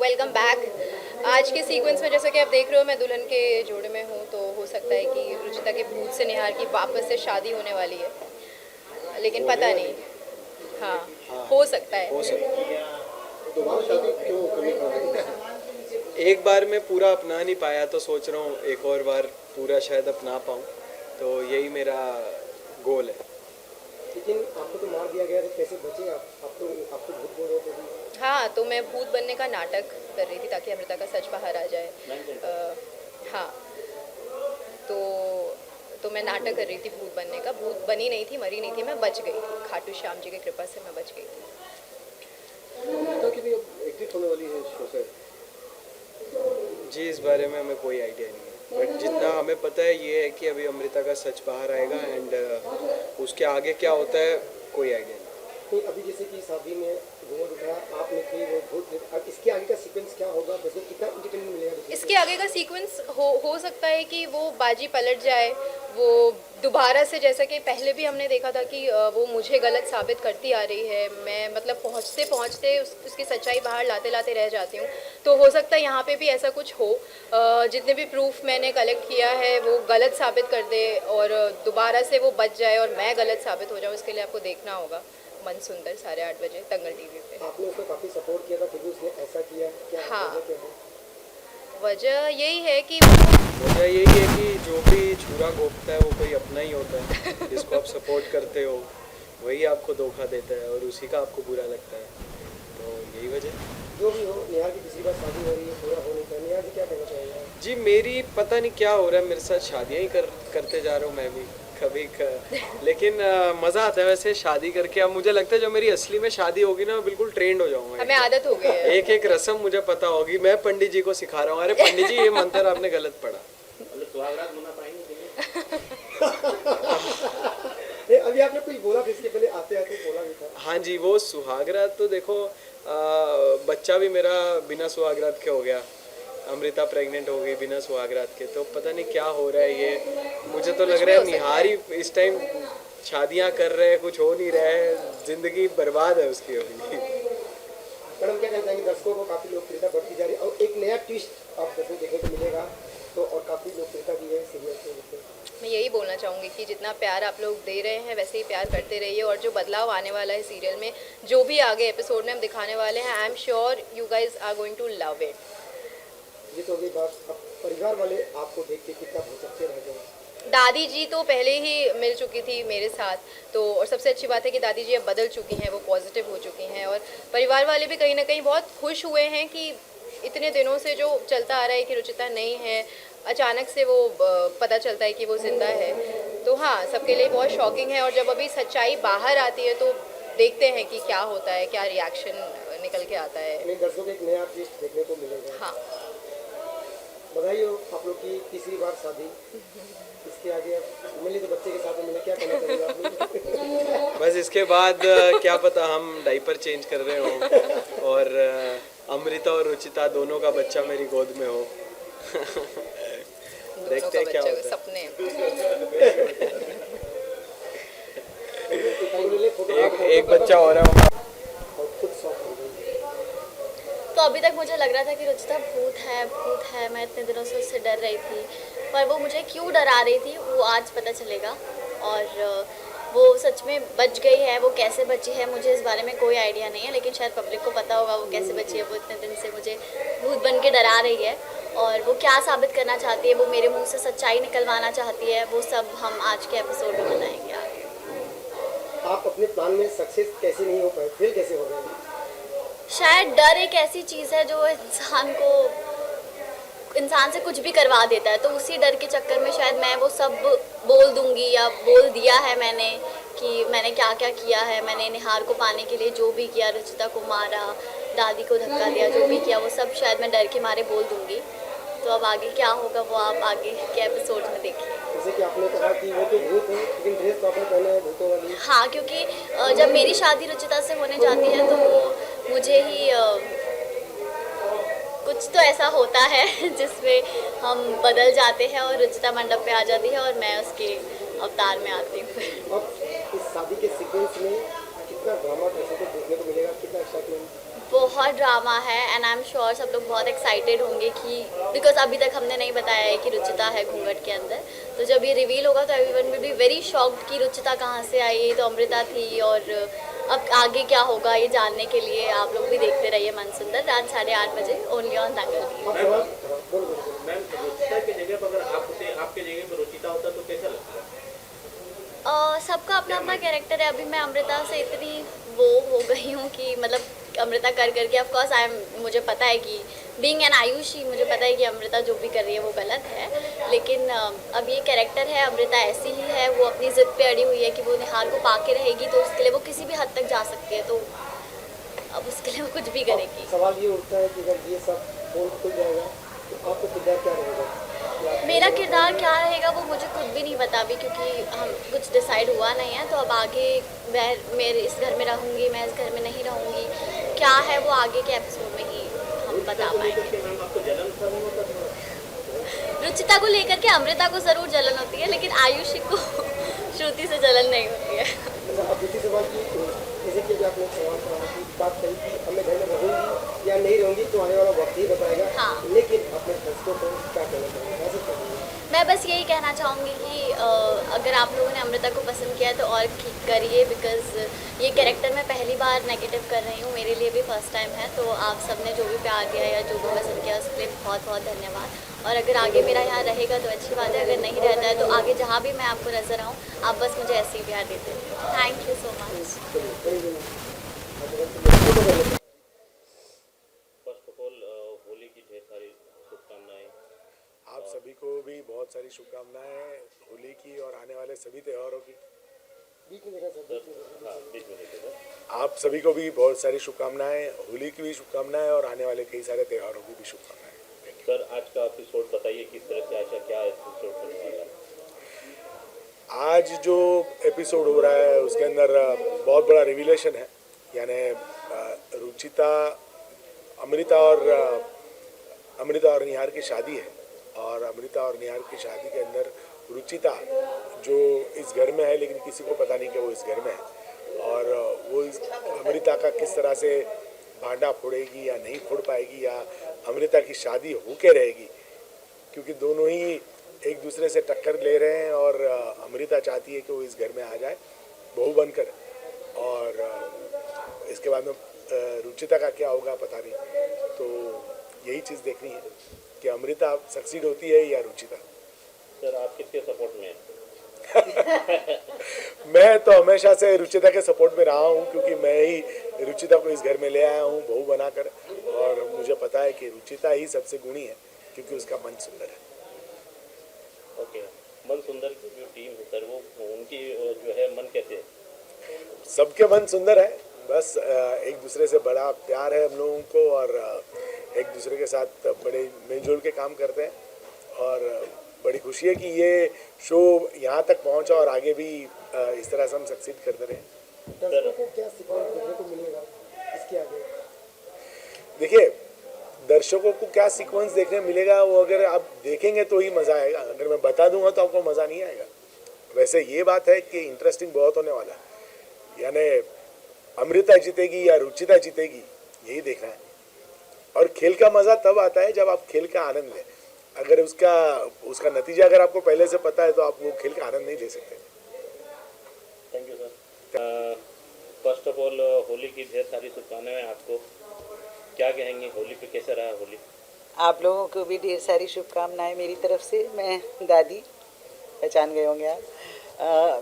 Welcome back. आज के sequence में जैसा कि आप देख रहे हो मैं दुल्हन के जोड़े में हूँ, तो हो सकता है कि रुचिता के भूत से निहार की वापस से शादी होने वाली है, लेकिन पता नहीं। हाँ, हो सकता है। हो सकता है। एक बार में पूरा अपना नहीं पाया तो सोच रहा हूँ एक और बार पूरा शायद अपना पाऊँ, तो यही मेरा गोल है। लेकिन आपको तो मार दिया गया, तो कैसे बचे आप तो आपको भूत बोल रहे थे। हाँ, तो मैं भूत बनने का नाटक कर रही थी ताकि अमृता का सच बाहर आ जाए। हाँ, तो मैं नाटक कर रही थी भूत बनने का। भूत बनी नहीं थी, मरी नहीं थी, मैं बच गई थी। खाटू श्याम जी की कृपा से मैं बच गई थी। तो कि भी अब एग्जिट होने वाली है शो से। जी, इस बारे में हमें कोई आइडिया नहीं है, बट जितना हमें पता है ये है कि अभी अमृता का सच बाहर आएगा एंड उसके आगे क्या होता है कोई आइडिया नहीं। तो अभी जैसे कि शादी में घूंघट उठाया आपने की, वो भूत थे, अब इसके आगे का सीक्वेंस क्या होगा, जैसे कितना इंटरटेनमेंट मिलेगा इसके आगे का सीक्वेंस हो सकता है कि वो बाजी पलट जाए, वो दोबारा से, जैसा कि पहले भी हमने देखा था कि वो मुझे गलत साबित करती आ रही है। मैं मतलब पहुँचते पहुँचते उसकी सच्चाई बाहर लाते लाते रह जाती हूँ। तो हो सकता है यहाँ पे भी ऐसा कुछ हो। जितने भी प्रूफ मैंने कलेक्ट किया है वो गलत साबित कर दे और दोबारा से वो बच जाए और मैं गलत साबित हो जाऊँ। इसके लिए आपको देखना होगा मन सुंदर 8:30 बजे दंगल टीवी पे। आपने उसको काफी सपोर्ट किया था, फिर भी उसने ऐसा किया क्या? हाँ, वजह क्या है? वजह यही है कि वजह यही है कि जो भी छुरा घोंपता है वो कोई अपना ही होता है। जिसको आप सपोर्ट करते हो वही आपको धोखा देता है और उसी का आपको बुरा लगता है, तो यही वजह। जो भी हो, नेहा की दूसरी बार शादी हो रही है, पूरा हो नहीं पाया, नेहा जी क्या कहना चाहेंगे? जी, मेरी पता नहीं क्या हो रहा है, मेरे साथ शादियाँ ही करते जा रहा हूँ मैं भी लेकिन मज़ा आता है वैसे शादी करके। अब मुझे लगता है जो मेरी असली में शादी होगी ना, मैं बिल्कुल ट्रेंड हो जाऊंगा। हमें आदत हो गई है। एक एक रस्म मुझे पता होगी। मैं पंडित जी को सिखा रहा हूँ, अरे पंडित जी ये मंत्र आपने गलत पढ़ा। अभी आपने कुछ बोला था इसके पहले, आते आते बोला भी था। हाँ जी, वो सुहागरात तो देखो, बच्चा भी मेरा बिना सुहागरात के हो गया। अमृता प्रेग्नेंट हो गई बिना सुहागरात के, तो पता नहीं क्या हो रहा है ये। मुझे तो लग रहा है निहारी इस टाइम शादियां कर रहे हैं, कुछ हो नहीं रहा है, जिंदगी बर्बाद है उसकी अभी। मैडम क्या कहना चाहेंगे? दर्शकों को काफी लोकप्रियता बढ़ती जा रही है और एक नया ट्विस्ट आप जैसे देखने को मिलेगा, तो और काफी लोकप्रियता दी है सीरियल से। मैं यही बोलना चाहूँगी कि जितना प्यार आप लोग दे रहे हैं वैसे ही प्यार करते रहिए, और जो बदलाव आने वाला है सीरियल में, जो भी आगे एपिसोड में हम दिखाने वाले हैं, I am sure you guys are going to love it. ये तो अभी बात, अब परिवार वाले आपको देख के कितना भौचक्के रह गए? दादी जी तो पहले ही मिल चुकी थी मेरे साथ, तो और सबसे अच्छी बात है कि दादी जी अब बदल चुकी हैं, वो पॉजिटिव हो चुकी हैं, और परिवार वाले भी कहीं ना कहीं बहुत खुश हुए हैं कि इतने दिनों से जो चलता आ रहा है कि रुचिता नहीं है, अचानक से वो पता चलता है कि वो जिंदा है। तो हाँ, सबके लिए बहुत शॉकिंग है, और जब अभी सच्चाई बाहर आती है तो देखते हैं कि क्या होता है, क्या रिएक्शन निकल के आता है। दर्शकों को एक नया ट्विस्ट देखने को मिलेगा। हाँ, बधाई हो आप लोग की तीसरी बार शादी। इसके आगे मिले तो बच्चे के साथ में मिले, क्या कहना चाहेंगे आप? बस इसके बाद क्या पता हम डाइपर चेंज कर रहे हो और अमृता और रुचिता दोनों का बच्चा मेरी गोद में हो। देखते हैं क्या होता है। सपने एक बच्चा हो रहा है। तो अभी तक मुझे लग रहा था कि रुचिता भूत है, मैं इतने दिनों से उससे डर रही थी, पर वो मुझे क्यों डरा रही थी वो आज पता चलेगा। और वो सच में बच गई है, वो कैसे बची है मुझे इस बारे में कोई आइडिया नहीं है, लेकिन शायद पब्लिक को पता होगा वो कैसे बची है। वो इतने दिन से मुझे भूत बन के डरा रही है, और वो क्या साबित करना चाहती है, वो मेरे मुँह से सच्चाई निकलवाना चाहती है, वो सब हम आज के एपिसोड में बताएंगे आगे। आप अपने प्लान में सक्सेस कैसे नहीं हो पाए, फेल कैसे हो गए? शायद डर एक ऐसी चीज़ है जो इंसान से कुछ भी करवा देता है, तो उसी डर के चक्कर में शायद मैं वो सब बोल दूंगी, या बोल दिया है मैंने कि मैंने क्या क्या किया है। मैंने निहार को पाने के लिए जो भी किया, रुचिता को मारा, दादी को धक्का दिया, जो भी किया वो सब शायद मैं डर के मारे बोल दूंगी। तो अब आगे क्या होगा वो आप आगे के एपिसोड में देखिए। जैसे कि आपने कहा कि वो तो भूत है, लेकिन ड्रेस तो आपने पहना है भूतों वाली। हाँ, क्योंकि जब मेरी शादी रुचिता से होने जाती है तो वो मुझे ही कुछ तो ऐसा होता है जिसमें हम बदल जाते हैं और रुचिता मंडप पे आ जाती है और मैं उसके अवतार में आती हूँ। अब इस शादी के सीक्वेंस में कितना ड्रामा दर्शकों को देखने को मिलेगा, कितना एक्साइटमेंट? बहुत ड्रामा है एंड आई एम श्योर सब लोग बहुत एक्साइटेड होंगे कि बिकॉज अभी तक हमने नहीं बताया है कि रुचिता है घूंघट के अंदर। तो जब ये रिवील होगा तो everyone will be very shocked कि रुचिता कहाँ से आई, तो अमृता थी। और अब आगे क्या होगा ये जानने के लिए आप लोग भी देखते रहिए मन सुंदर रात 8:30 बजे only on Dangal TV। Ma'am Ruchita की जगह पर अगर आपके जगह पर रुचिता होता तो कैसा लगता? सबका अपना अपना कैरेक्टर है। अभी मैं अमृता से इतनी वो हो गई हूँ कि मतलब अमृता कर करके ऑफ कोर्स मुझे पता है कि बीइंग एन आयुषी मुझे पता है कि अमृता जो भी कर रही है वो गलत है। लेकिन अब ये कैरेक्टर है, अमृता ऐसी ही है, वो अपनी ज़िद पे अड़ी हुई है कि वो निहार को पाके रहेगी तो उसके लिए वो किसी भी हद तक जा सकती है। तो अब उसके लिए वो कुछ भी करेगी। सवाल ये उठता है कि अगर ये सब पोल खुल जाएगा तो आपका किरदार क्या रहेगा? मेरा किरदार क्या रहेगा वो मुझे खुद भी नहीं पता अभी, क्योंकि हम कुछ डिसाइड हुआ नहीं है। तो अब आगे मैं इस घर में रहूँगी, मैं इस घर में नहीं रहूँगी, क्या है वो आगे के एपिसोड में ही हम बता पाएंगे। रुचिता को लेकर के अमृता को ज़रूर जलन होती है, लेकिन आयुषी को श्रुति से जलन नहीं होती है। अच्छा, अब दूसरी सवाल की जैसे कि अभी आपने सवाल की बात करी कि अब मैं घर में रहूँगी या नहीं रहूँगी तो आने वाला वक्त ही बताएगा। हाँ। लेकिन अपने दर्शकों को क्या कहना चाहेंगे, कैसे करेंगे? मैं बस यही कहना चाहूँगी कि अगर आप लोगों ने अमृता को पसंद किया है तो और करिए, बिकॉज़ ये कैरेक्टर मैं पहली बार नेगेटिव कर रही हूँ, मेरे लिए भी फर्स्ट टाइम है। तो आप सबने जो भी प्यार दिया या जो भी पसंद किया उसके लिए बहुत बहुत धन्यवाद। और अगर आगे मेरा यहाँ रहेगा तो अच्छी बात है, अगर नहीं रहता है तो आगे जहाँ भी मैं आपको नज़र आऊँ आप बस मुझे ऐसे ही प्यार देते रहिए। Thank you so much. First of all Holi की ढेर सारी शुभकामनाएं। आप सभी को भी बहुत सारी शुभकामनाएं होली की और आने वाले सभी त्योहारों की। बीच में देखा सर, हाँ बीच में देखिए सर। आप सभी को भी बहुत सारी शुभकामनाएं, होली की भी शुभकामनाएं और आने वाले कई सारे त्योहारों की भी शुभकामनाएं। सर आज का एपिसोड बताइए किस तरह से आशा क्या एपिसोड होने वाला है? आज जो एपिसोड हो रहा है उसके अंदर बहुत बड़ा रिवीलेशन है, यानी रुचिता अमृता और निहार की शादी है। और अमृता और निहार की शादी के अंदर रुचिता जो इस घर में है लेकिन किसी को पता नहीं कि वो इस घर में है, और वो इस अमृता का किस तरह से भांडा फोड़ेगी या नहीं फोड़ पाएगी, या अमृता की शादी होके रहेगी, क्योंकि दोनों ही एक दूसरे से टक्कर ले रहे हैं। और अमृता चाहती है कि वो इस घर में आ जाए बहू बनकर, और इसके बाद में रुचिता का क्या होगा पता नहीं। तो यही चीज़ देखनी है कि अमृता सक्सीड होती है या रुचिता। सर आप किसके सपोर्ट में हैं? मैं तो हमेशा से रुचिता के सपोर्ट में रहा हूँ, क्योंकि मैं ही रुचिता को इस घर में ले आया हूँ बहू बनाकर, और मुझे पता है कि रुचिता ही सबसे गुणी है क्योंकि उसका मन सुंदर है। ओके, मन सुंदर की जो टीम है सर वो उनकी जो है मन कैसे है? सबके मन सुंदर है, बस एक दूसरे से बड़ा प्यार है हम लोगों को, और एक दूसरे के साथ बड़े मिलजुल के काम करते हैं। और बड़ी खुशी है कि ये शो यहाँ तक पहुँचा और आगे भी इस तरह से हम सक्सीड करते रहे। दर्शकों को क्या सिक्वेंस देखने को मिलेगा इसके आगे? देखिए, दर्शकों को क्या सीक्वेंस देखने मिलेगा वो अगर आप देखेंगे तो ही मज़ा आएगा, अगर मैं बता दूंगा तो आपको मज़ा नहीं आएगा। वैसे ये बात है कि इंटरेस्टिंग बहुत होने वाला है, यानी अमृता जीतेगी या रुचिता जीतेगी यही देखना है। और खेल का मज़ा तब आता है जब आप खेल का आनंद लें। अगर उसका नतीजा अगर आपको पहले से पता है तो आप वो खेल का आनंद नहीं ले सकते। Thank you sir. First of all Holi की ढेर सारी शुभकामनाएं आपको। क्या कहेंगे होली पे, कैसा रहा होली? आप लोगों को भी ढेर सारी शुभकामनाएं मेरी तरफ से। मैं दादी, पहचान गए होंगे आप।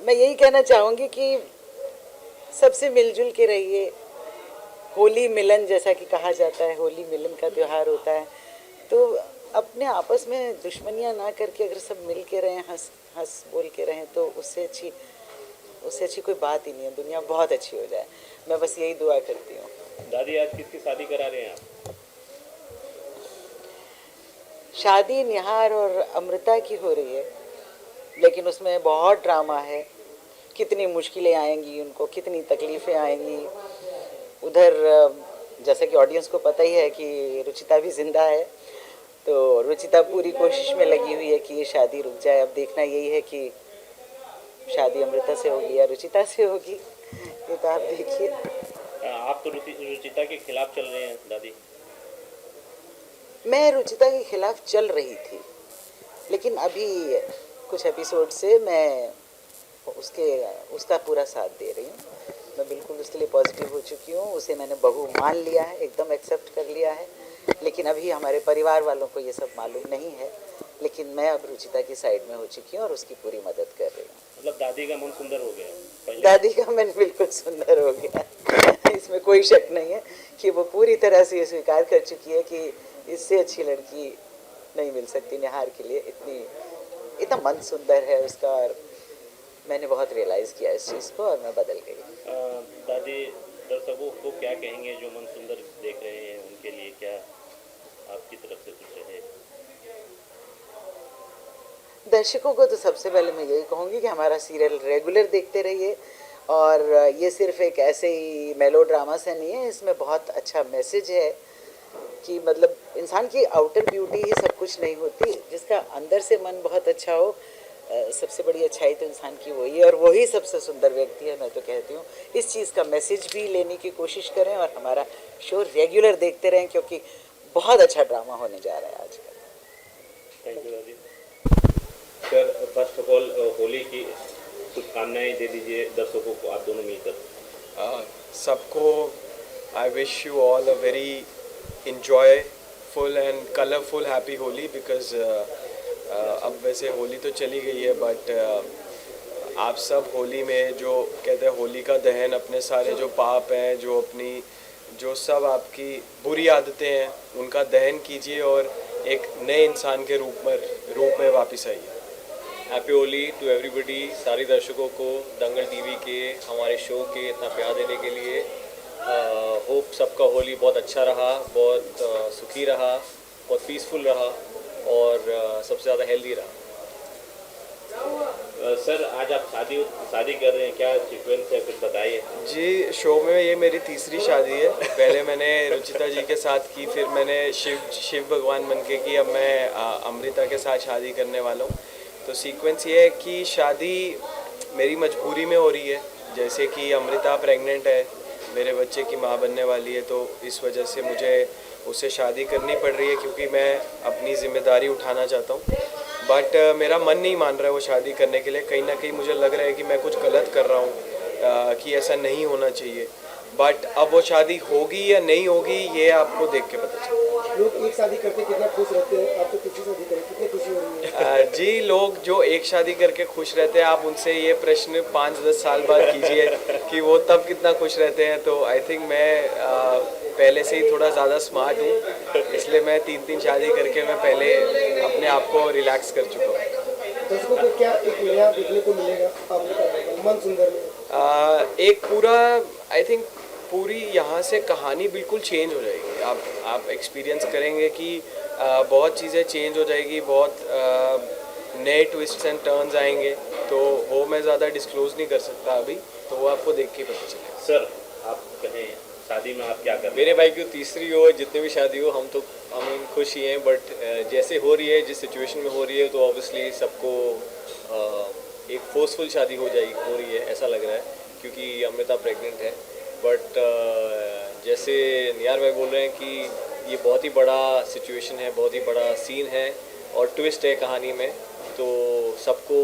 मैं यही कहना चाहूँगी कि सबसे मिलजुल के रहिए। होली मिलन जैसा कि कहा जाता है, होली मिलन का त्यौहार होता है, तो अपने आपस में दुश्मनियाँ ना करके अगर सब मिल के रहें, हंस बोल के रहें, तो उससे अच्छी कोई बात ही नहीं है। दुनिया बहुत अच्छी हो जाए, मैं बस यही दुआ करती हूँ। दादी आज किसकी शादी करा रहे हैं आप? शादी निहार और अमृता की हो रही है, लेकिन उसमें बहुत ड्रामा है। कितनी मुश्किलें आएंगी उनको, कितनी तकलीफ़ें आएंगी। उधर जैसे कि ऑडियंस को पता ही है कि रुचिता भी जिंदा है, तो रुचिता पूरी कोशिश में लगी हुई है कि ये शादी रुक जाए। अब देखना यही है कि शादी अमृता से होगी या रुचिता से होगी, ये तो आप देखिए। आप तो रुचिता के खिलाफ चल रहे हैं दादी। मैं रुचिता के खिलाफ चल रही थी, लेकिन अभी कुछ एपिसोड से मैं उसका पूरा साथ दे रही हूँ। मैं बिल्कुल उसके लिए पॉजिटिव हो चुकी हूँ, उसे मैंने बहू मान लिया है, एकदम एक्सेप्ट कर लिया है। लेकिन अभी हमारे परिवार वालों को ये सब मालूम नहीं है, लेकिन मैं अब रुचिता की साइड में हो चुकी हूँ और उसकी पूरी मदद कर रही हूँ। मतलब दादी का मन सुंदर हो गया पहले। दादी का मन बिल्कुल सुंदर हो गया इसमें कोई शक नहीं है कि वो पूरी तरह से ये स्वीकार कर चुकी है कि इससे अच्छी लड़की नहीं मिल सकती निहार के लिए। इतना मन सुंदर है उसका, और मैंने बहुत रियलाइज़ किया इस चीज़ को और मैं बदल गई। दादी दर्शकों को क्या कहेंगे जो मन सुंदर देख रहे हैं, उनके लिए क्या आपकी तरफ से कुछ है? दर्शकों को तो सबसे पहले मैं यही कहूँगी कि हमारा सीरियल रेगुलर देखते रहिए, और ये सिर्फ एक ऐसे ही मेलो ड्रामा से नहीं है, इसमें बहुत अच्छा मैसेज है कि मतलब इंसान की आउटर ब्यूटी ही सब कुछ नहीं होती, जिसका अंदर से मन बहुत अच्छा हो, सबसे बड़ी अच्छाई तो इंसान की वही है और वही सबसे सुंदर व्यक्ति है। मैं तो कहती हूँ इस चीज़ का मैसेज भी लेने की कोशिश करें और हमारा शो रेगुलर देखते रहें, क्योंकि बहुत अच्छा ड्रामा होने जा रहा है आजकल। थैंक यू दादी। Sir first of all Holi की शुभकामनाएं दे दीजिए दर्शकों को, आप दोनों मिलकर। सबको I wish you all a very enjoyful and colorful happy Holi, because अब वैसे होली तो चली गई है, बट आप सब होली में जो कहते हैं होली का दहन, अपने सारे जो पाप हैं, जो सब आपकी बुरी आदतें हैं, उनका दहन कीजिए और एक नए इंसान के रूप में वापस आइए। Happy Holi to everybody. सारी दर्शकों को दंगल टीवी के हमारे शो के इतना प्यार देने के लिए। होप सबका होली बहुत अच्छा रहा, बहुत सुखी रहा, बहुत पीसफुल रहा और सबसे ज़्यादा हेल्दी रहा। सर आज आप शादी कर रहे हैं, क्या सीक्वेंस है कुछ बताइए। जी, शो में ये मेरी तीसरी शादी है। पहले मैंने रुचिता जी के साथ की, फिर मैंने शिव भगवान बन के की, अब मैं अमृता के साथ शादी करने वाला हूँ। तो सीक्वेंस ये है कि शादी मेरी मजबूरी में हो रही है, जैसे कि अमृता प्रेग्नेंट है, मेरे बच्चे की माँ बनने वाली है, तो इस वजह से मुझे उससे शादी करनी पड़ रही है क्योंकि मैं अपनी ज़िम्मेदारी उठाना चाहता हूँ। बट मेरा मन नहीं मान रहा है वो शादी करने के लिए। कहीं ना कहीं मुझे लग रहा है कि मैं कुछ गलत कर रहा हूँ, कि ऐसा नहीं होना चाहिए। बट अब वो शादी होगी या नहीं होगी ये आपको देख के पता चलेगा। लोग एक शादी करके कितना खुश रहते हैं, आप तो किसी शादी करें कितनी खुशी हो रही है? जी, लोग जो एक शादी करके खुश रहते हैं, आप उनसे ये प्रश्न 5-10 साल बाद कीजिए कि वो तब कितना खुश रहते हैं। तो आई थिंक मैं पहले से ही थोड़ा ज़्यादा स्मार्ट हूँ, इसलिए मैं 3 शादी करके मैं पहले अपने आप को रिलैक्स कर चुका हूँ। दर्शकों को क्या एक नया देखने को मिलेगा आप बताइए मन सुंदर में? एक पूरा आई थिंक पूरी यहाँ से कहानी बिल्कुल चेंज हो जाएगी। आप एक्सपीरियंस करेंगे कि बहुत चीज़ें चेंज हो जाएगी, बहुत नए ट्विस्ट्स एंड टर्न्स आएंगे। तो वो मैं ज़्यादा डिस्क्लोज नहीं कर सकता अभी, तो वो आपको देख के पता चलेगा। सर आप कहें शादी में आप क्या कर रहे हैं? मेरे भाई की तीसरी हो, जितने भी शादी हो, हम तो खुश ही हैं। बट जैसे हो रही है, जिस सिचुएशन में हो रही है, तो ऑब्वियसली सबको एक फोर्सफुल शादी हो रही है ऐसा लग रहा है, क्योंकि अमृता प्रेग्नेंट है। बट जैसे निहार भाई बोल रहे हैं कि ये बहुत ही बड़ा सिचुएशन है, बहुत ही बड़ा सीन है और ट्विस्ट है कहानी में, तो सबको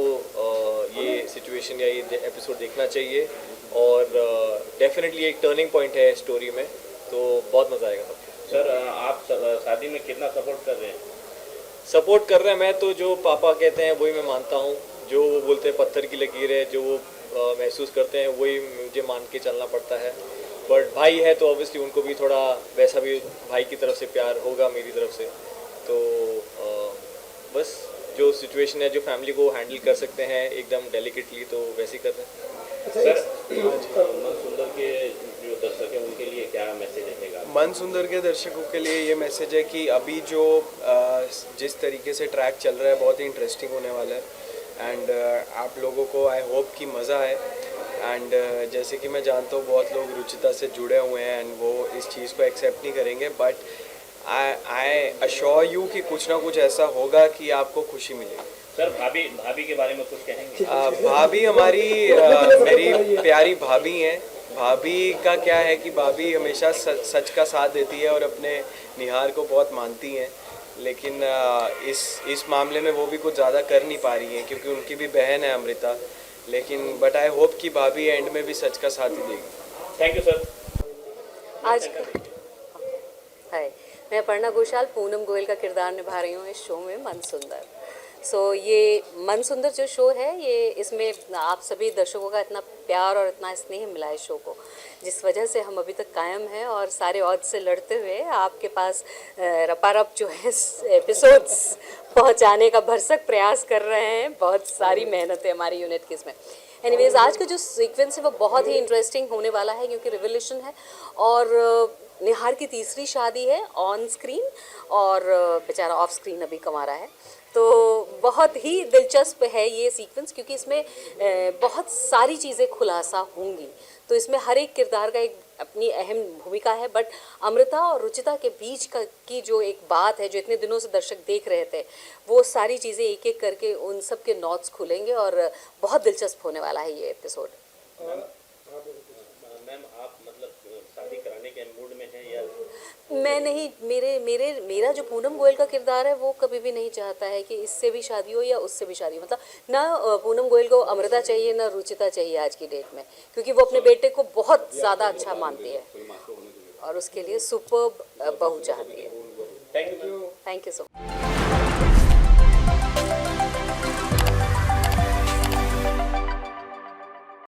ये सिचुएशन या ये एपिसोड देखना चाहिए और डेफिनेटली एक टर्निंग पॉइंट है स्टोरी में, तो बहुत मज़ा आएगा सबको। सर आप शादी में कितना सपोर्ट कर रहे हैं? सपोर्ट कर रहे हैं, मैं तो जो पापा कहते हैं वही मैं मानता हूँ। जो वो बोलते हैं पत्थर की लकीर है, जो वो महसूस करते हैं वही मुझे मान के चलना पड़ता है। बट भाई है तो ऑब्वियसली उनको भी थोड़ा वैसा भी भाई की तरफ से प्यार होगा मेरी तरफ से। तो बस जो सिचुएशन है, जो फैमिली को हैंडल कर सकते हैं एकदम डेलिकेटली, तो वैसे ही कर रहे हैं। सर मन सुंदर के जो दर्शक हैं उनके लिए क्या मैसेज रहेगा? मन सुंदर के दर्शकों के लिए ये मैसेज है कि अभी जो जिस तरीके से ट्रैक चल रहा है बहुत ही इंटरेस्टिंग होने वाला है। एंड आप लोगों को आई होप कि मज़ा आए। एंड जैसे कि मैं जानता हूँ बहुत लोग रुचिता से जुड़े हुए हैं एंड वो इस चीज़ को एक्सेप्ट नहीं करेंगे, बट आई अश्योर यू कि कुछ ना कुछ ऐसा होगा कि आपको खुशी मिलेगी। सर भाभी के बारे में कुछ कहेंगे? भाभी हमारी मेरी प्यारी भाभी हैं। भाभी का क्या है कि भाभी हमेशा सच का साथ देती है और अपने निहार को बहुत मानती हैं, लेकिन इस मामले में वो भी कुछ ज़्यादा कर नहीं पा रही हैं क्योंकि उनकी भी बहन है अमृता। लेकिन बट आई होप कि भाभी एंड में भी सच का साथ ही देगी। Thank you sir. आज हाय, मैं अपर्णा घोषाल पूनम गोयल का किरदार निभा रही हूँ इस शो में मन सुंदर। ये मन सुंदर जो शो है, ये इसमें आप सभी दर्शकों का इतना प्यार और इतना स्नेह मिला है शो को, जिस वजह से हम अभी तक कायम हैं और सारे ऑड से लड़ते हुए आपके पास रपारप जो है एपिसोड्स पहुंचाने का भरसक प्रयास कर रहे हैं। बहुत सारी मेहनत है हमारी यूनिट की इसमें। एनीवेज, आज का जो सीक्वेंस है वो बहुत ही इंटरेस्टिंग होने वाला है क्योंकि रिवोल्यूशन है और निहार की तीसरी शादी है ऑन स्क्रीन और बेचारा ऑफ स्क्रीन अभी कमा रहा है। तो बहुत ही दिलचस्प है ये सीक्वेंस क्योंकि इसमें बहुत सारी चीज़ें खुलासा होंगी। तो इसमें हर एक किरदार का एक अपनी अहम भूमिका है, बट अमृता और रुचिता के बीच की जो एक बात है जो इतने दिनों से दर्शक देख रहे थे, वो सारी चीज़ें एक एक करके उन सब के नॉट्स खुलेंगे और बहुत दिलचस्प होने वाला है ये एपिसोड। मैम, आप मतलब शादी कराने के मूड में हैं या? मैं नहीं, मेरा जो पूनम गोयल का किरदार है वो कभी भी नहीं चाहता है कि इससे भी शादी हो या उससे भी शादी हो। मतलब ना पूनम गोयल को अमृता चाहिए ना रुचिता चाहिए आज की डेट में, क्योंकि वो अपने बेटे को बहुत ज़्यादा अच्छा मानती है और उसके लिए सुपर्ब बहू चाहती है। Thank you. Thank you so much.